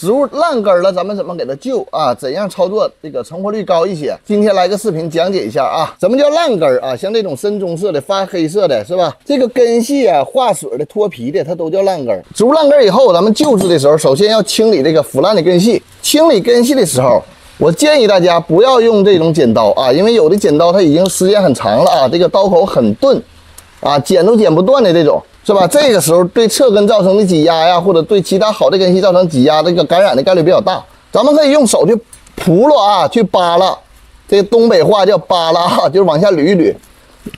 植物烂根了，咱们怎么给它救啊？怎样操作这个成活率高一些？今天来个视频讲解一下啊。什么叫烂根啊？像这种深棕色的、发黑色的，是吧？这个根系啊、化水的、脱皮的，它都叫烂根。植物烂根以后，咱们救治的时候，首先要清理这个腐烂的根系。清理根系的时候，我建议大家不要用这种剪刀啊，因为有的剪刀它已经时间很长了啊，这个刀口很钝啊，剪都剪不断的这种。 是吧？这个时候对侧根造成的挤压呀，或者对其他好的根系造成挤压，这个感染的概率比较大。咱们可以用手去扑噜啊，去扒拉，这个东北话叫扒拉啊，就是往下捋一捋，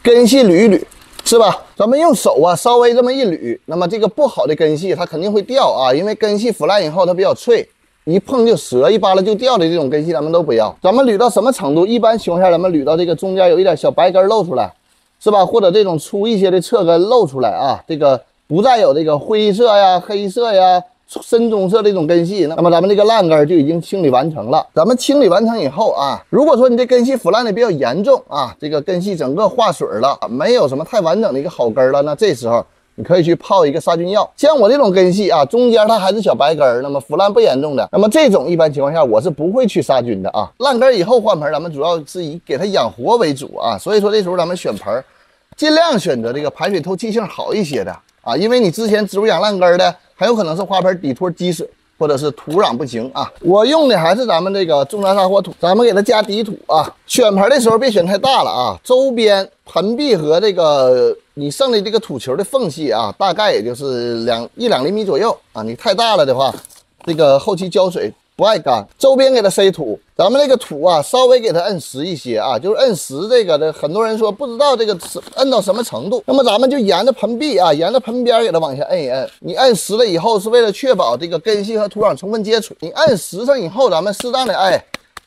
根系捋一捋，是吧？咱们用手啊稍微这么一捋，那么这个不好的根系它肯定会掉啊，因为根系腐烂以后它比较脆，一碰就折，一扒拉就掉的这种根系咱们都不要。咱们捋到什么程度？一般情况下咱们捋到这个中间有一点小白根露出来。 是吧？或者这种粗一些的侧根露出来啊，这个不再有这个灰色呀、黑色呀、深棕色这种根系，那么咱们这个烂根就已经清理完成了。咱们清理完成以后啊，如果说你这根系腐烂的比较严重啊，这个根系整个化水了，没有什么太完整的一个好根了，那这时候你可以去泡一个杀菌药。像我这种根系啊，中间它还是小白根，那么腐烂不严重的，那么这种一般情况下我是不会去杀菌的啊。烂根以后换盆，咱们主要是以给它养活为主啊，所以说这时候咱们选盆。 尽量选择这个排水透气性好一些的啊，因为你之前植物养烂根的，很有可能是花盆底托积水，或者是土壤不行啊。我用的还是咱们这个重沙沙火土，咱们给它加底土啊。选盆的时候别选太大了啊，周边盆壁和这个你剩的这个土球的缝隙啊，大概也就是一两厘米左右啊。你太大了的话，这个后期浇水。 不爱干，周边给它塞土，咱们这个土啊，稍微给它摁实一些啊，就是摁实这个的。很多人说不知道这个摁到什么程度，那么咱们就沿着盆壁啊，沿着盆边给它往下摁一摁。你摁实了以后，是为了确保这个根系和土壤充分接触。你摁实上以后，咱们适当的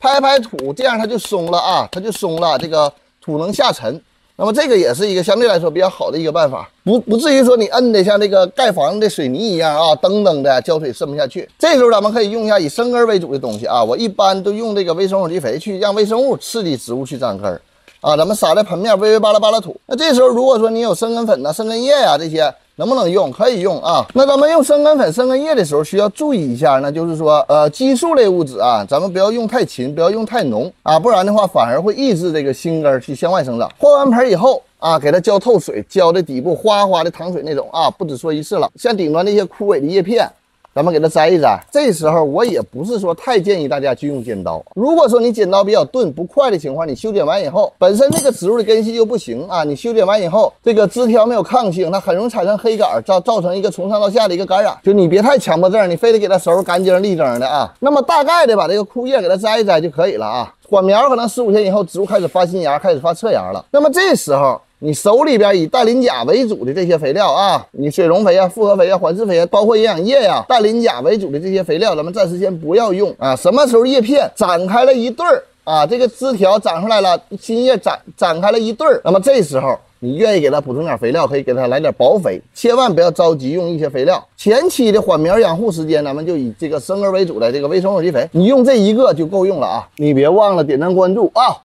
拍拍土，这样它就松了啊，它就松了，这个土能下沉。 那么这个也是一个相对来说比较好的一个办法，不至于说你摁的像这个盖房子的水泥一样啊，噔噔的浇水渗不下去。这时候咱们可以用一下以生根为主的东西啊，我一般都用这个微生物有机肥去让微生物刺激植物去长根啊，咱们撒在盆面微微扒拉扒拉土。那这时候如果说你有生根粉呐、生根液呀这些。 能不能用？可以用啊。那咱们用生根粉、生根液的时候，需要注意一下呢，就是说，激素类物质啊，咱们不要用太勤，不要用太浓啊，不然的话反而会抑制这个新根去向外生长。换完盆以后啊，给它浇透水，浇的底部哗哗的淌水那种啊，不止说一次了。像顶端那些枯萎的叶片。 咱们给它摘一摘，这时候我也不是说太建议大家去用剪刀。如果说你剪刀比较钝不快的情况，你修剪完以后，本身这个植物的根系就不行啊，你修剪完以后，这个枝条没有抗性，它很容易产生黑杆，造成一个从上到下的一个感染。就你别太强迫症，你非得给它收拾干净利整的啊。那么大概的把这个枯叶给它摘一摘就可以了啊。缓苗可能15天以后，植物开始发新芽，开始发侧芽了。那么这时候。 你手里边以氮磷钾为主的这些肥料啊，你水溶肥啊、复合肥啊、缓释肥啊，包括营养液呀、氮磷钾为主的这些肥料，咱们暂时先不要用啊。什么时候叶片展开了一对儿啊，这个枝条长出来了，新叶展开了一对儿，那么这时候你愿意给它补充点肥料，可以给它来点薄肥，千万不要着急用一些肥料。前期的缓苗养护时间，咱们就以这个生根为主的这个微生物有机肥，你用这一个就够用了啊。你别忘了点赞关注啊。